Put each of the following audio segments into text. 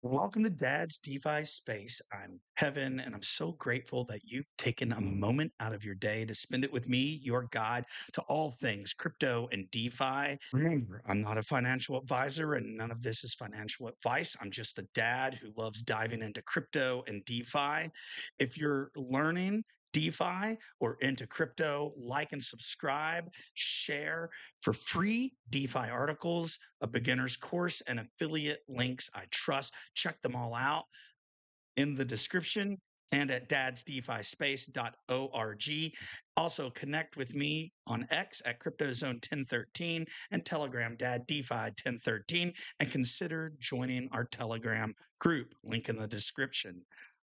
Welcome to Dad's DeFi Space. I'm Kevin, and I'm so grateful that you've taken a moment out of your day to spend it with me, your guide to all things crypto and DeFi. Remember, I'm not a financial advisor, and none of this is financial advice. I'm just a dad who loves diving into crypto and DeFi. If you're learning DeFi or into crypto, like and subscribe, share for free DeFi articles, a beginner's course, and affiliate links I trust. Check them all out in the description and at dadsdefispace.org. Also, connect with me on X at CryptoZone1013 and Telegram Dad DeFi 1013, and consider joining our Telegram group. Link in the description.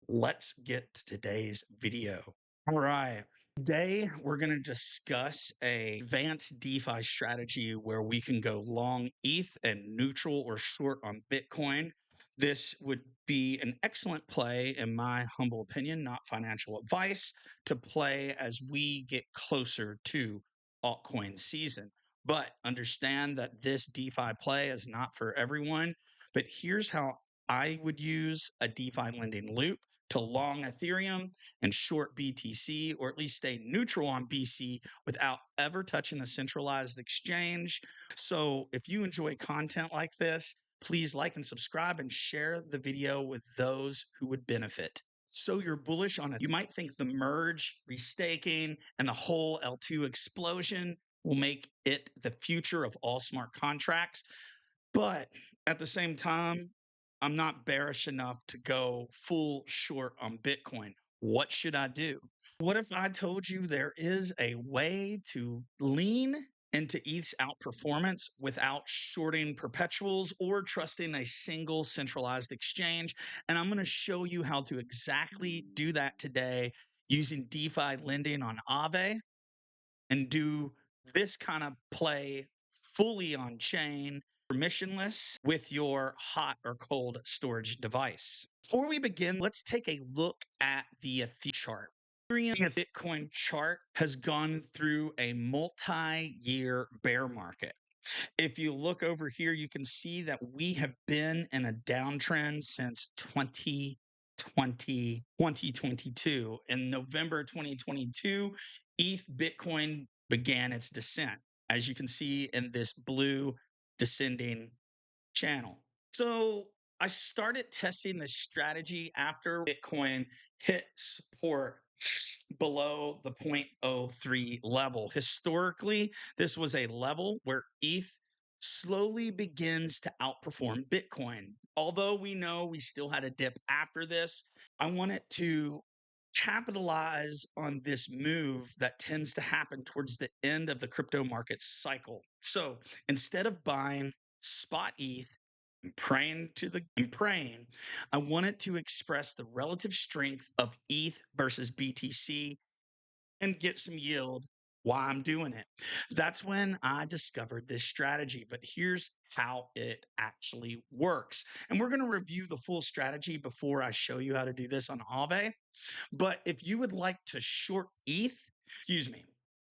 Let's get to today's video. All right. Today, we're going to discuss a advanced DeFi strategy where we can go long ETH and neutral or short on Bitcoin. This would be an excellent play, in my humble opinion, not financial advice, to play as we get closer to altcoin season. But understand that this DeFi play is not for everyone. But here's how I would use a DeFi lending loop to long Ethereum and short BTC, or at least stay neutral on BC without ever touching a centralized exchange. So if you enjoy content like this, please like and subscribe and share the video with those who would benefit. So you're bullish on it. You might think the merge, restaking, and the whole L2 explosion will make it the future of all smart contracts. But at the same time, I'm not bearish enough to go full short on Bitcoin. What should I do? What if I told you there is a way to lean into ETH's outperformance without shorting perpetuals or trusting a single centralized exchange? And I'm going to show you how to exactly do that today using DeFi lending on AAVE, and do this kind of play fully on chain, permissionless, with your hot or cold storage device. Before we begin, let's take a look at the Ethereum chart. The Bitcoin chart has gone through a multi-year bear market. If you look over here, you can see that we have been in a downtrend since 2022. In November 2022, ETH Bitcoin began its descent, as you can see in this blue descending channel. So I started testing this strategy after Bitcoin hit support below the 0.03 level. Historically, this was a level where ETH slowly begins to outperform Bitcoin. Although we know we still had a dip after this, I wanted to capitalize on this move that tends to happen towards the end of the crypto market cycle. So instead of buying spot ETH and praying, I wanted to express the relative strength of ETH versus BTC and get some yield while I'm doing it. That's when I discovered this strategy. But here's how it actually works. And we're going to review the full strategy before I show you how to do this on Aave. But if you would like to short if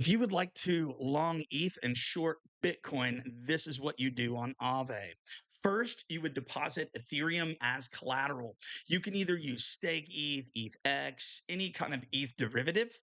you would like to long ETH and short Bitcoin, this is what you do on Aave. First, you would deposit Ethereum as collateral. You can either use stake ETH, ETHX, any kind of ETH derivative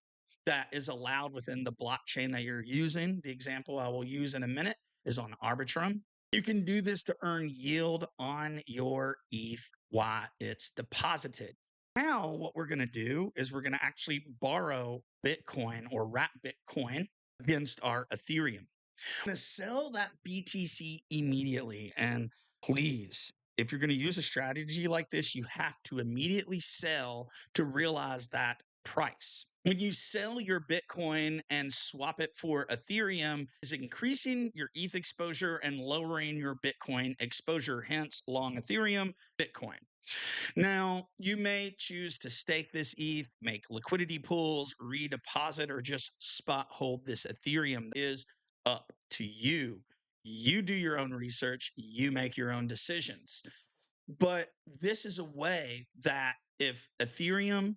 that is allowed within the blockchain that you're using. The example I will use in a minute is on Arbitrum. You can do this to earn yield on your ETH while it's deposited. Now, what we're going to do is we're going to actually borrow Bitcoin or wrap Bitcoin against our Ethereum. I'm going to sell that BTC immediately. And please, if you're going to use a strategy like this, you have to immediately sell to realize that price. When you sell your Bitcoin and swap it for Ethereum, is increasing your ETH exposure and lowering your Bitcoin exposure, hence long Ethereum, Bitcoin. Now, you may choose to stake this ETH, make liquidity pools, redeposit, or just spot hold this Ethereum. It is up to you. You do your own research, you make your own decisions. But this is a way that if Ethereum,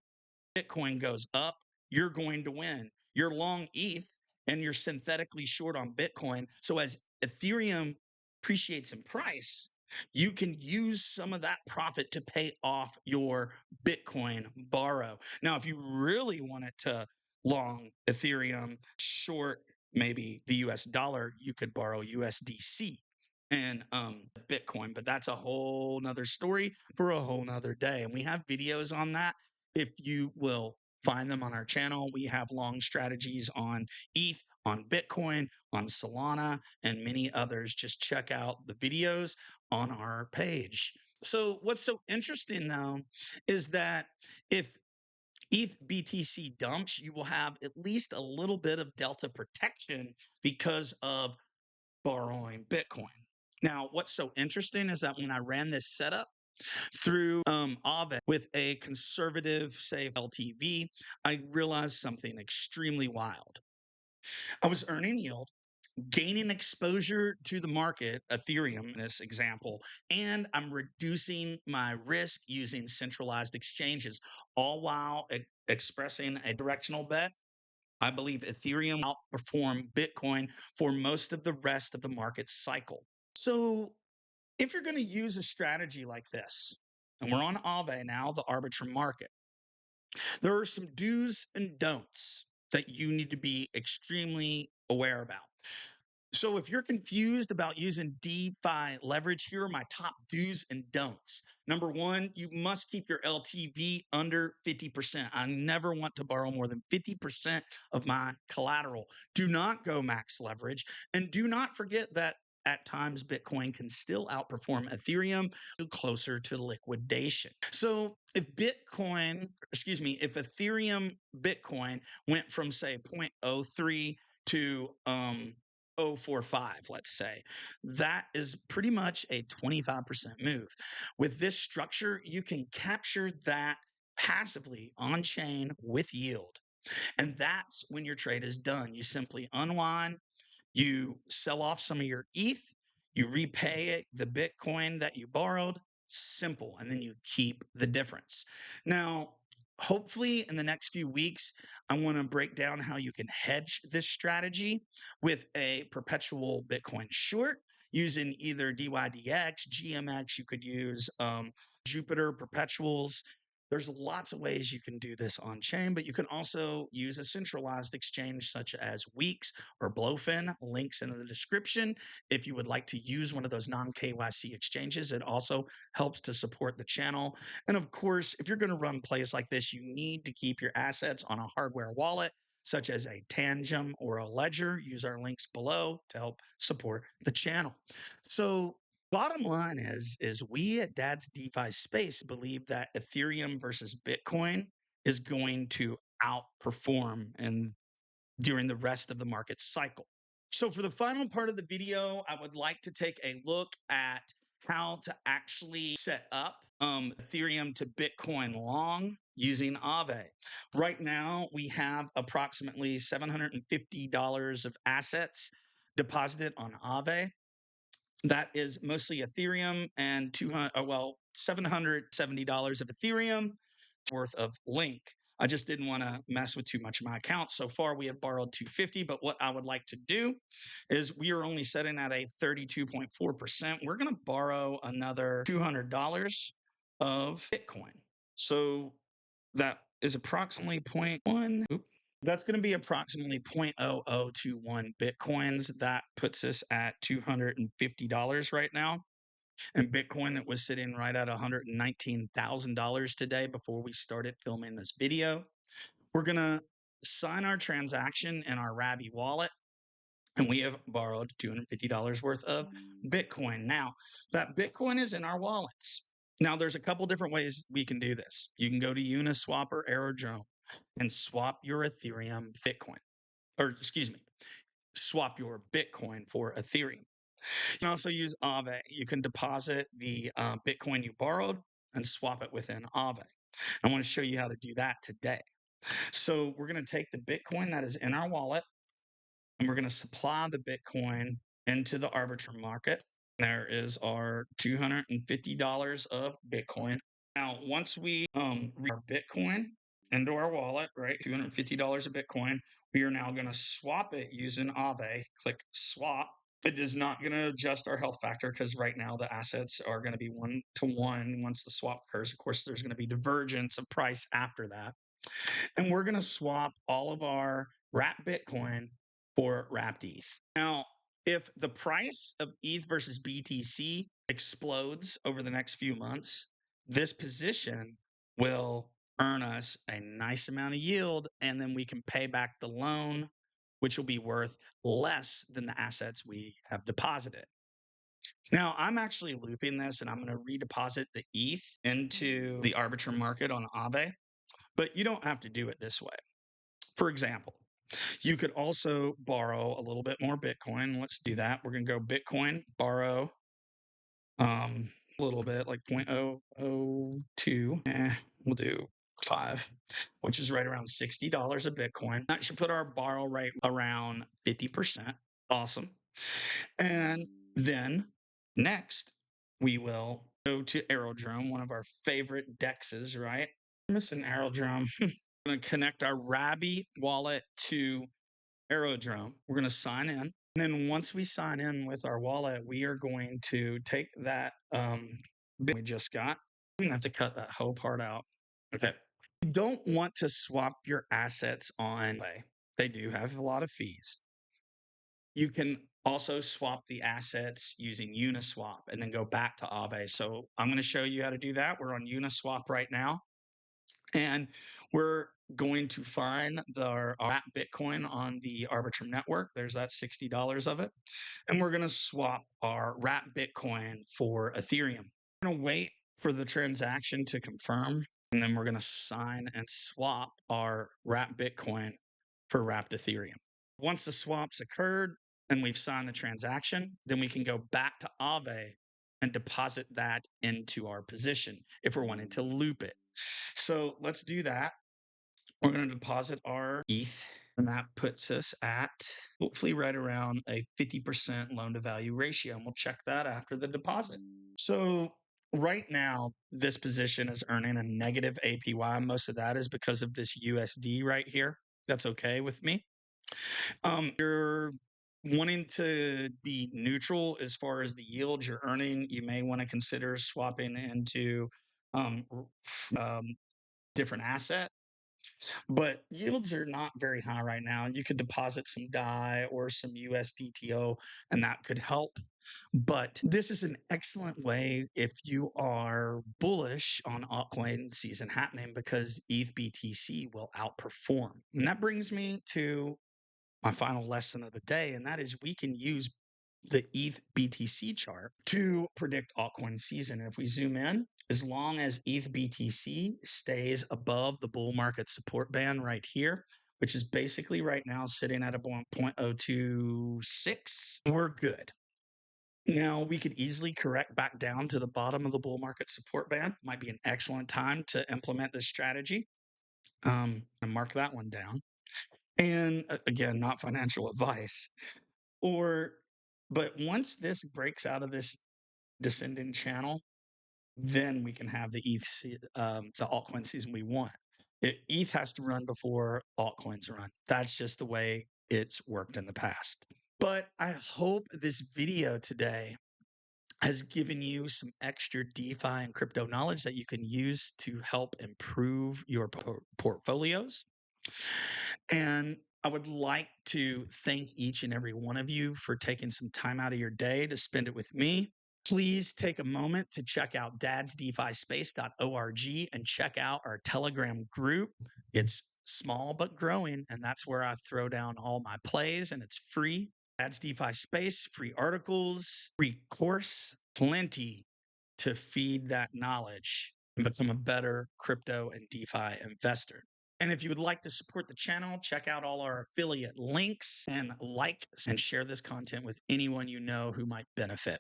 Bitcoin goes up, you're going to win. You're long ETH and you're synthetically short on Bitcoin. So as Ethereum appreciates in price, you can use some of that profit to pay off your Bitcoin borrow. Now, if you really wanted to long Ethereum, short maybe the US dollar, you could borrow USDC and Bitcoin, but that's a whole nother story for a whole nother day. And we have videos on that. If you will find them on our channel, we have long strategies on ETH, on Bitcoin, on Solana, and many others. Just check out the videos on our page. So what's so interesting though is that if ETHBTC dumps, you will have at least a little bit of delta protection because of borrowing Bitcoin. Now, what's so interesting is that when I ran this setup through AAVE with a conservative, say, LTV, I realized something extremely wild. I was earning yield, gaining exposure to the market, Ethereum in this example, and I'm reducing my risk using centralized exchanges, all while expressing a directional bet. I believe Ethereum outperformed Bitcoin for most of the rest of the market cycle. So if you're going to use a strategy like this, and we're on AAVE now, the arbiter market, there are some do's and don'ts that you need to be extremely aware about. So if you're confused about using DeFi leverage, here are my top do's and don'ts. Number one, you must keep your LTV under 50%. I never want to borrow more than 50% of my collateral. Do not go max leverage. And do not forget that at times Bitcoin can still outperform Ethereum closer to liquidation. So if if Ethereum Bitcoin went from say 0.03 to 0.045, let's say. That is pretty much a 25% move. With this structure, you can capture that passively on chain with yield. And that's when your trade is done. You simply unwind, you sell off some of your ETH, you repay it, the Bitcoin that you borrowed, simple, and then you keep the difference. Now, hopefully in the next few weeks, I want to break down how you can hedge this strategy with a perpetual Bitcoin short using either DYDX, GMX, you could use Jupiter perpetuals. There's lots of ways you can do this on chain, but you can also use a centralized exchange such as Weeks or Blowfin. Links in the description. If you would like to use one of those non-KYC exchanges, it also helps to support the channel. And of course, if you're going to run plays like this, you need to keep your assets on a hardware wallet, such as a Tangem or a Ledger. Use our links below to help support the channel. So bottom line is we at Dad's DeFi Space believe that Ethereum versus Bitcoin is going to outperform and during the rest of the market cycle. So for the final part of the video, I would like to take a look at how to actually set up Ethereum to Bitcoin long using AAVE. Right now, we have approximately $750 of assets deposited on AAVE. That is mostly Ethereum and $770 of Ethereum worth of Link. I just didn't want to mess with too much of my account. So far, we have borrowed 250, but what I would like to do is we are only setting at a 32.4%. We're going to borrow another $200 of Bitcoin. So that is approximately 0.1. That's going to be approximately 0.0021 Bitcoins. That puts us at $250 right now. And Bitcoin that was sitting right at $119,000 today before we started filming this video. We're going to sign our transaction in our Ravi wallet. And we have borrowed $250 worth of Bitcoin. Now, that Bitcoin is in our wallets. Now, there's a couple different ways we can do this. You can go to Uniswap or Aerodrome and swap your Ethereum Bitcoin. Or, excuse me, swap your Bitcoin for Ethereum. You can also use AAVE. You can deposit the Bitcoin you borrowed and swap it within AAVE. I want to show you how to do that today. So we're going to take the Bitcoin that is in our wallet and we're going to supply the Bitcoin into the arbiter market. There is our $250 of Bitcoin. Now, once we read our Bitcoin into our wallet, right, $250 of Bitcoin, we are now going to swap it using AAVE. Click swap. It is not going to adjust our health factor because right now the assets are going to be 1-to-1 once the swap occurs. Of course, there's going to be divergence of price after that. And we're going to swap all of our wrapped Bitcoin for wrapped ETH. Now, if the price of ETH versus BTC explodes over the next few months, this position will earn us a nice amount of yield, and then we can pay back the loan, which will be worth less than the assets we have deposited. Now, I'm actually looping this, and I'm going to redeposit the ETH into the arbiter market on AAVE, but you don't have to do it this way. For example, you could also borrow a little bit more Bitcoin. Let's do that. We're going to go Bitcoin, borrow a little bit, like 0.002. We'll do 5, which is right around $60 a Bitcoin. That should put our borrow rate around 50%. Awesome. And then next, we will go to Aerodrome, one of our favorite dexes, right? I'm missing Aerodrome. We're going to connect our Rabby wallet to Aerodrome. We're going to sign in. And then once we sign in with our wallet, we are going to take that bit we just got. I'm going to have to cut that whole part out. Okay. You don't want to swap your assets on. They do have a lot of fees. You can also swap the assets using Uniswap and then go back to AAVE. So I'm going to show you how to do that. We're on Uniswap right now. And we're going to find our wrapped Bitcoin on the Arbitrum network. There's that $60 of it. And we're going to swap our wrapped Bitcoin for Ethereum. We're going to wait for the transaction to confirm. And then we're going to sign and swap our wrapped Bitcoin for wrapped Ethereum. Once the swap's occurred and we've signed the transaction, then we can go back to AAVE and deposit that into our position if we're wanting to loop it. So let's do that. We're going to deposit our ETH, and that puts us at hopefully right around a 50% loan to value ratio. And we'll check that after the deposit. So right now, this position is earning a negative APY. Most of that is because of this USD right here. That's okay with me. You're wanting to be neutral as far as the yield you're earning. You may want to consider swapping into different asset, but yields are not very high right now. You could deposit some DAI or some USDTO, and that could help. But this is an excellent way if you are bullish on altcoin season happening, because ETHBTC will outperform. And that brings me to my final lesson of the day, and that is we can use the ETHBTC chart to predict altcoin season. And if we zoom in, as long as ETHBTC stays above the bull market support band right here, which is basically right now sitting at a 0.026, we're good. Now, we could easily correct back down to the bottom of the bull market support band. Might be an excellent time to implement this strategy. And mark that one down. And again, not financial advice. But once this breaks out of this descending channel, then we can have the the altcoin season we want. ETH has to run before altcoins run. That's just the way it's worked in the past. But I hope this video today has given you some extra DeFi and crypto knowledge that you can use to help improve your portfolios. And I would like to thank each and every one of you for taking some time out of your day to spend it with me. Please take a moment to check out dadsdefispace.org and check out our Telegram group. It's small but growing, and that's where I throw down all my plays, and it's free. Dad's DeFi Space, free articles, free course, plenty to feed that knowledge and become a better crypto and DeFi investor. And if you would like to support the channel, check out all our affiliate links and like and share this content with anyone you know who might benefit.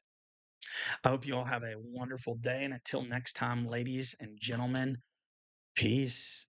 I hope you all have a wonderful day. And until next time, ladies and gentlemen, peace.